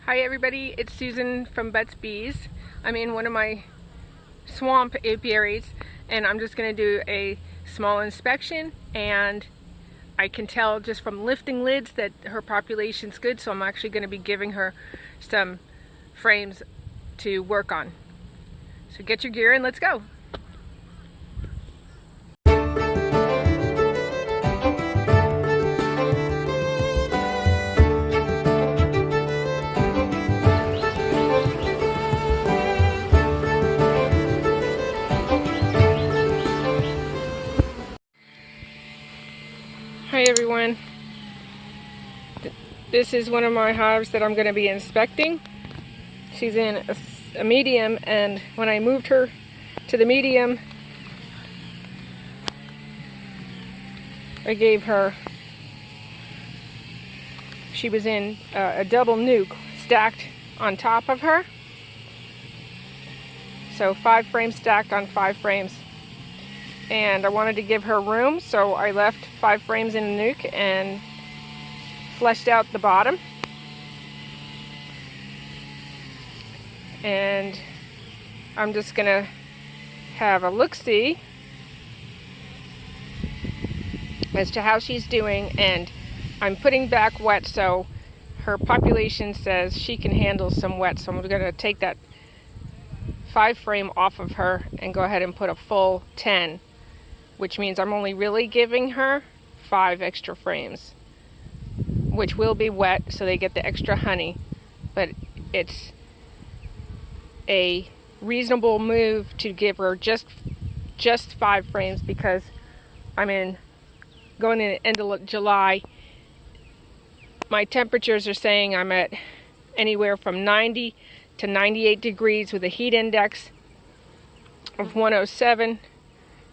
Hi everybody, it's Susan from Butts Bees. I'm in one of my swamp apiaries and I'm just going to do a small inspection, and I can tell just from lifting lids that her population's good, so I'm actually going to be giving her some frames to work on. So get your gear and let's go. Hi everyone, this is one of my hives that I'm going to be inspecting. She's in a medium, and when I moved her to the medium, I gave her, she was in a double nuke stacked on top of her. So 5 frames stacked on 5 frames. And I wanted to give her room, so I left 5 frames in a nuke and fleshed out the bottom. And I'm just gonna have a look-see as to how she's doing, and I'm putting back wet, so her population says she can handle some wet, so I'm gonna take that 5 frame off of her and go ahead and put a full 10, which means I'm only really giving her 5 extra frames, which will be wet so they get the extra honey, but it's a reasonable move to give her just 5 frames because I'm going in the end of July. My temperatures are saying I'm at anywhere from 90 to 98 degrees with a heat index of 107.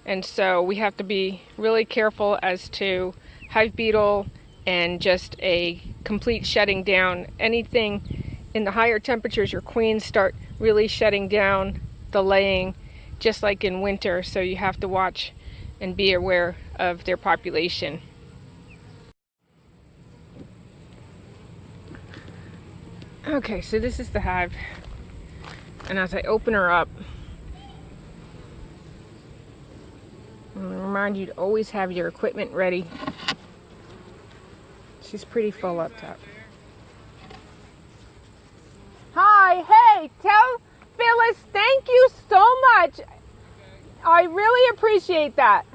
And so we have to be really careful as to hive beetle and just a complete shutting down. Anything in the higher temperatures, your queens start really shutting down the laying, just like in winter. So you have to watch and be aware of their population. Okay, so this is the hive. And as I open her up, I'm going to remind you to always have your equipment ready. She's pretty full up top. Hi, hey, tell Phyllis thank you so much. I really appreciate that.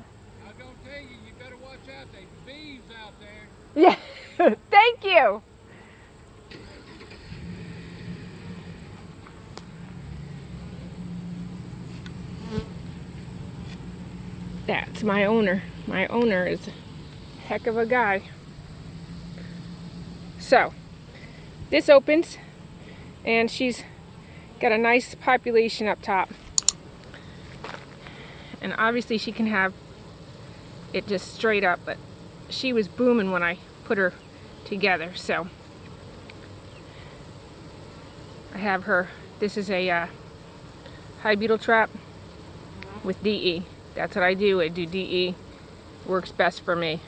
I was going to tell you, you better watch out. There's bees out there. Yeah, thank you. That's my owner. My owner is a heck of a guy. So, this opens, and she's got a nice population up top. And obviously she can have it just straight up, but she was booming when I put her together. So, I have her, this is a hive beetle trap with DE. That's what I do. I do DE. Works best for me.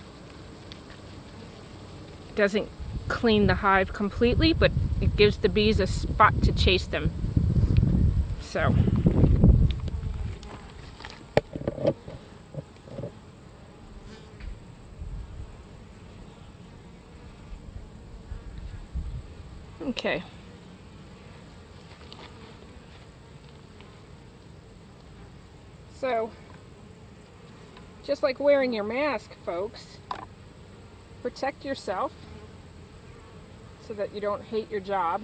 It doesn't clean the hive completely, but it gives the bees a spot to chase them. So, okay. So, just like wearing your mask, folks, protect yourself so that you don't hate your job.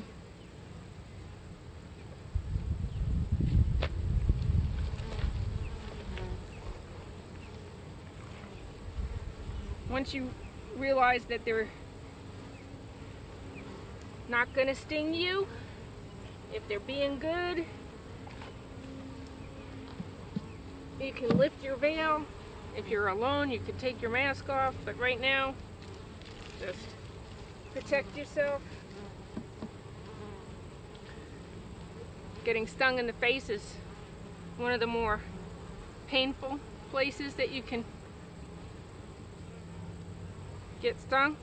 Once you realize that they're not going to sting you, if they're being good, you can lift your veil. If you're alone, you can take your mask off, but right now, just protect yourself. Getting stung in the face is one of the more painful places that you can get stung.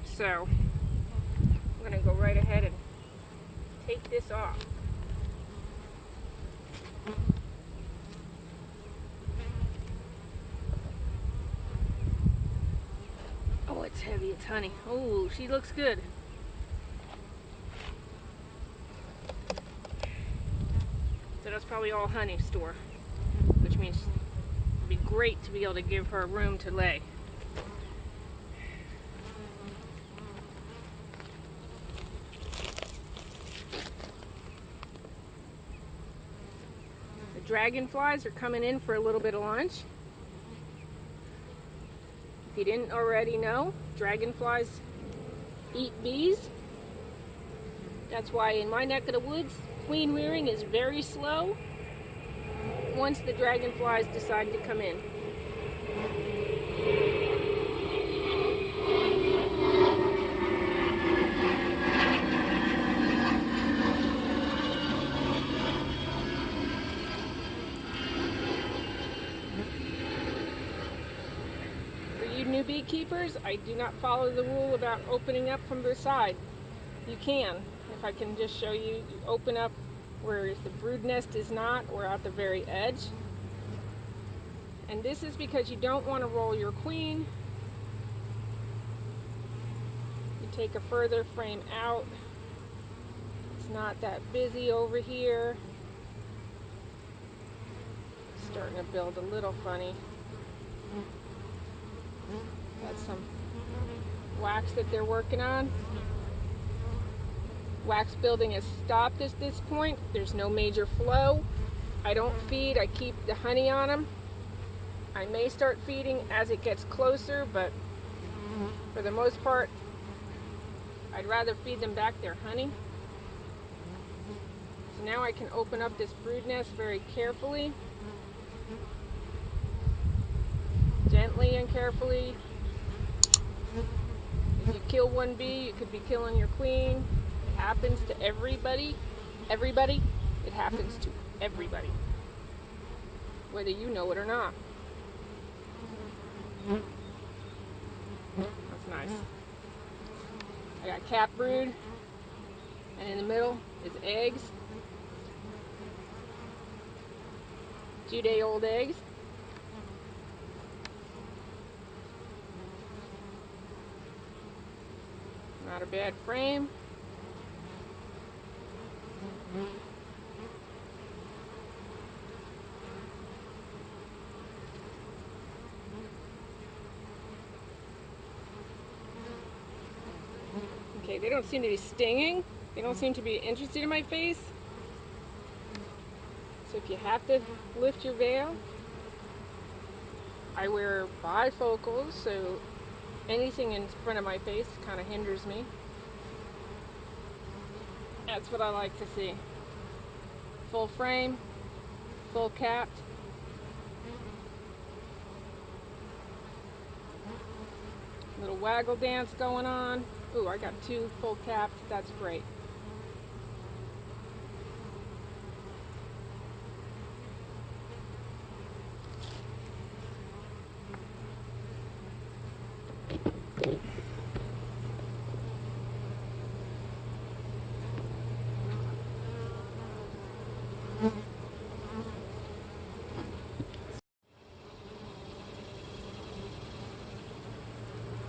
So I'm going to go right ahead and take this off. Oh, it's heavy, it's honey. Oh, she looks good. So that's probably all honey store, which means it'd be great to be able to give her room to lay. The dragonflies are coming in for a little bit of lunch. If you didn't already know, dragonflies eat bees. That's why in my neck of the woods, queen rearing is very slow once the dragonflies decide to come in. For you new beekeepers, I do not follow the rule about opening up from the side. You can. If I can just show you, you open up where the brood nest is not, or at the very edge. And this is because you don't want to roll your queen. You take a further frame out. It's not that busy over here. It's starting to build a little funny. That's some wax that they're working on. Wax building has stopped at this point. There's no major flow. I don't feed, I keep the honey on them. I may start feeding as it gets closer, but for the most part, I'd rather feed them back their honey. So now I can open up this brood nest very carefully. Gently and carefully. If you kill one bee, you could be killing your queen. It happens to everybody. Everybody. It happens to everybody. Whether you know it or not. That's nice. I got cat brood. And in the middle is eggs. 2-day-old eggs. Not a bad frame. Okay, they don't seem to be stinging. They don't seem to be interested in my face. So if you have to lift your veil, I wear bifocals, so anything in front of my face kind of hinders me. That's what I like to see. Full frame, full capped. Little waggle dance going on. Ooh, I got 2 full capped. That's great.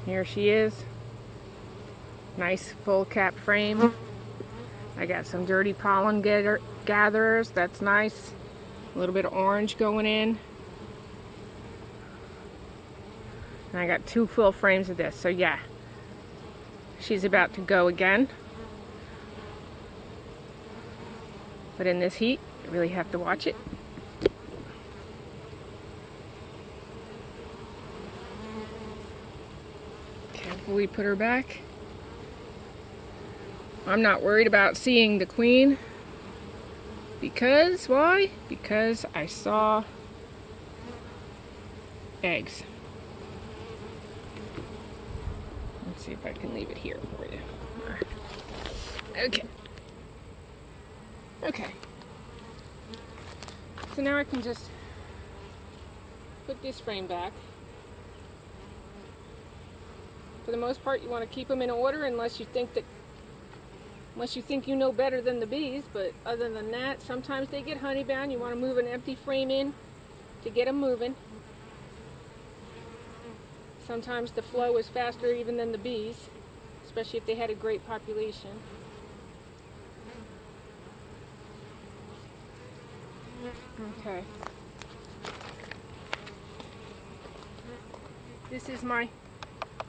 Here she is. Nice full cap frame. I got some dirty pollen gatherers. That's nice. A little bit of orange going in. And I got 2 full frames of this. So yeah, she's about to go again. But in this heat, you really have to watch it. Carefully put her back. I'm not worried about seeing the queen. Because, why? Because I saw eggs. Let's see if I can leave it here for you. Okay. Okay. So now I can just put this frame back. For the most part, you want to keep them in order unless you think that unless you think you know better than the bees. But other than that, sometimes they get honey bound. You want to move an empty frame in to get them moving. Sometimes the flow is faster even than the bees, especially if they had a great population. Okay. This is my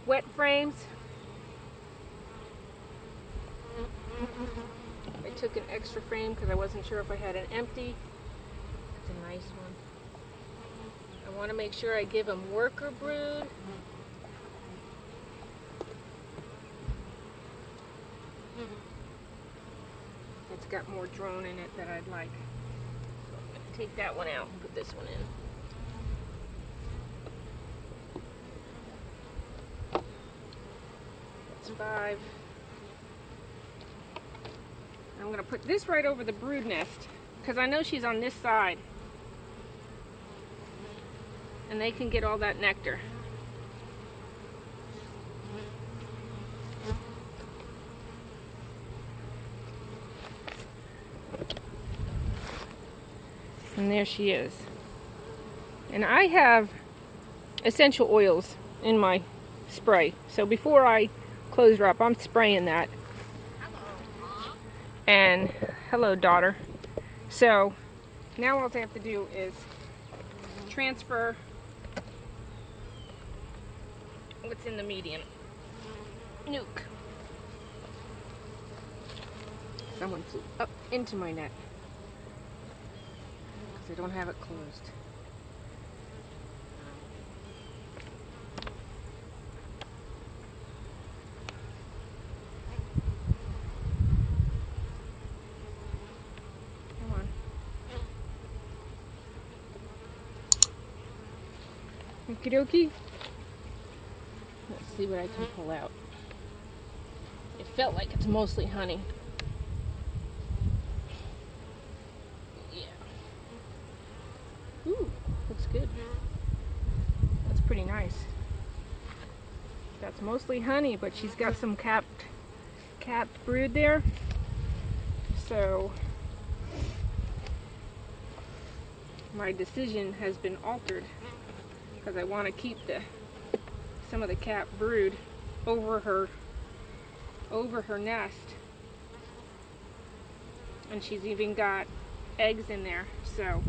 wet frames. I took an extra frame because I wasn't sure if I had an empty. It's a nice one. I want to make sure I give them worker brood. It's got more drone in it that I'd like. So I'm going to take that one out and put this one in. That's 5. I'm going to put this right over the brood nest because I know she's on this side. And they can get all that nectar. And there she is. And I have essential oils in my spray. So before I close her up, I'm spraying that. And hello, daughter. So now all I have to do is transfer what's in the medium. Nuke. Someone flew up into my net because I don't have it closed. Come on. Okie dokie. Let's see what I can pull out. It felt like it's mostly honey. Yeah. Ooh, looks good. That's pretty nice. That's mostly honey, but she's got some capped brood there. So my decision has been altered because I want to keep some of the capped brood over her nest. And she's even got eggs in there, so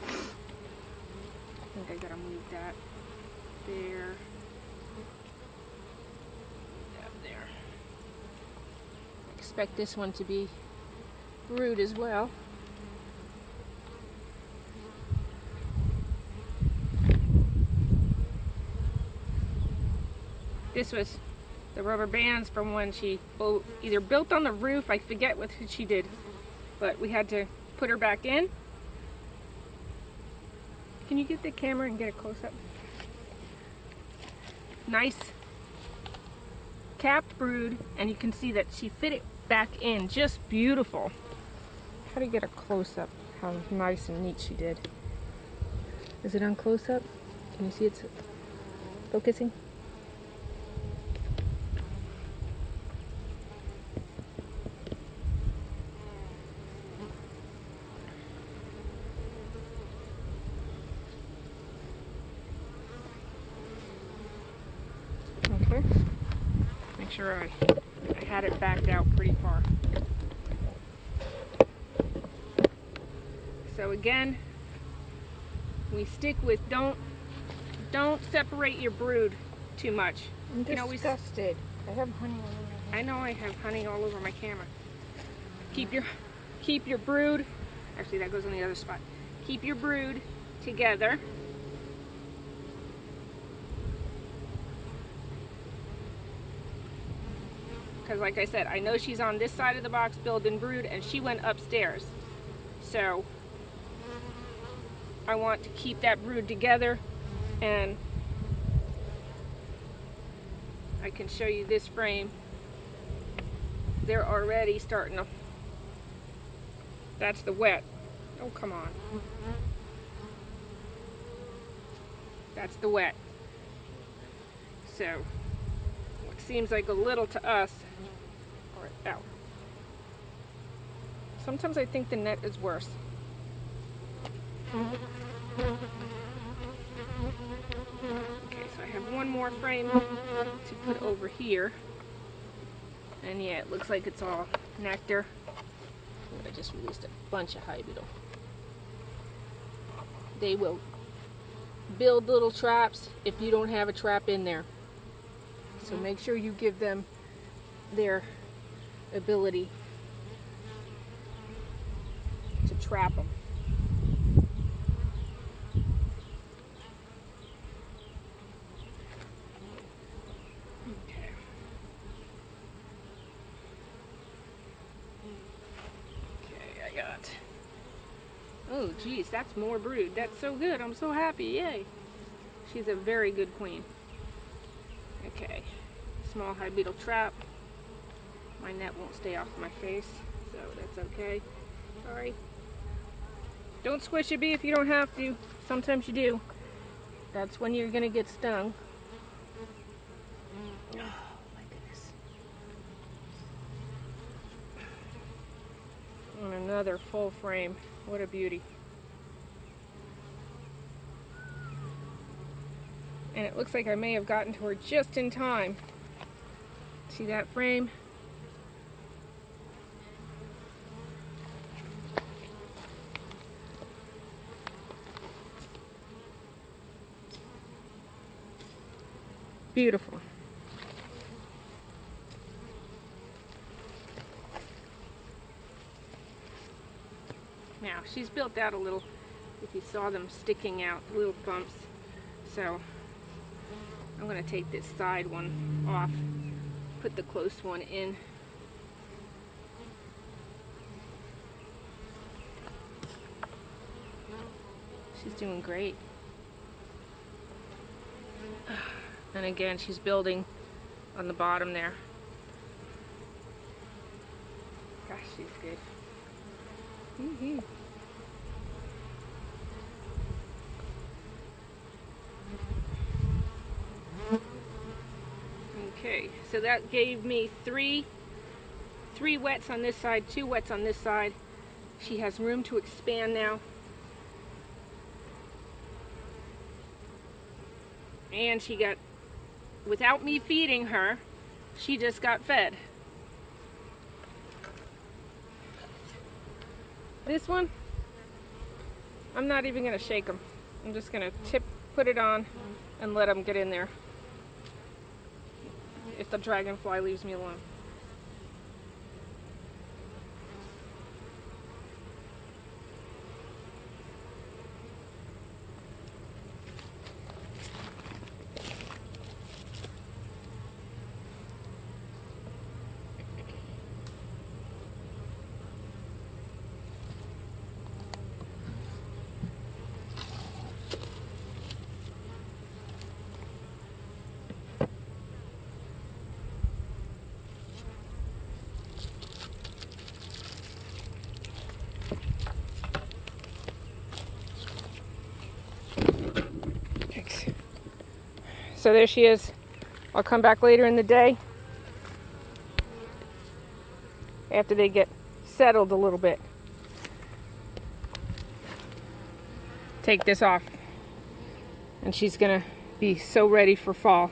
I think I gotta move that there. There. I expect this one to be brood as well. This was the rubber bands from when she either built on the roof, I forget what she did, but we had to put her back in. Can you get the camera and get a close-up? Nice capped brood, and you can see that she fit it back in, just beautiful. How do you get a close-up? How nice and neat she did. Is it on close-up? Can you see it's focusing? Okay. Make sure I had it backed out pretty far. So again, we stick with don't separate your brood too much. I'm disgusted. I have honey all over my I know I have honey all over my camera. Keep your brood. Actually, that goes on the other spot. Keep your brood together. Because like I said, I know she's on this side of the box building brood, and she went upstairs. So I want to keep that brood together, and I can show you this frame. They're already starting to, that's the wet. Oh, come on. That's the wet. So, what seems like a little to us, or ow. Sometimes I think the net is worse. Okay, so I have one more frame to put over here. And yeah, it looks like it's all nectar. I just released a bunch of hive beetle. They will build little traps if you don't have a trap in there. So make sure you give them their ability to trap them. Okay, I got. Oh, geez, that's more brood. That's so good. I'm so happy. Yay. She's a very good queen. Okay, small hive beetle trap. My net won't stay off my face, so that's okay. Sorry. Don't squish a bee if you don't have to. Sometimes you do. That's when you're gonna get stung. Oh my goodness. And another full frame. What a beauty. And it looks like I may have gotten to her just in time. See that frame? Beautiful. Now, she's built out a little, if you saw them sticking out, little bumps. So, I'm going to take this side one off, put the close one in. She's doing great. And again, she's building on the bottom there. Gosh, she's good. Okay, so that gave me three wets on this side, 2 wets on this side. She has room to expand now. And she got, without me feeding her, she just got fed. This one, I'm not even going to shake them. I'm just going to put it on and let them get in there. If the dragonfly leaves me alone. So there she is. I'll come back later in the day after they get settled a little bit. Take this off. And she's gonna be so ready for fall.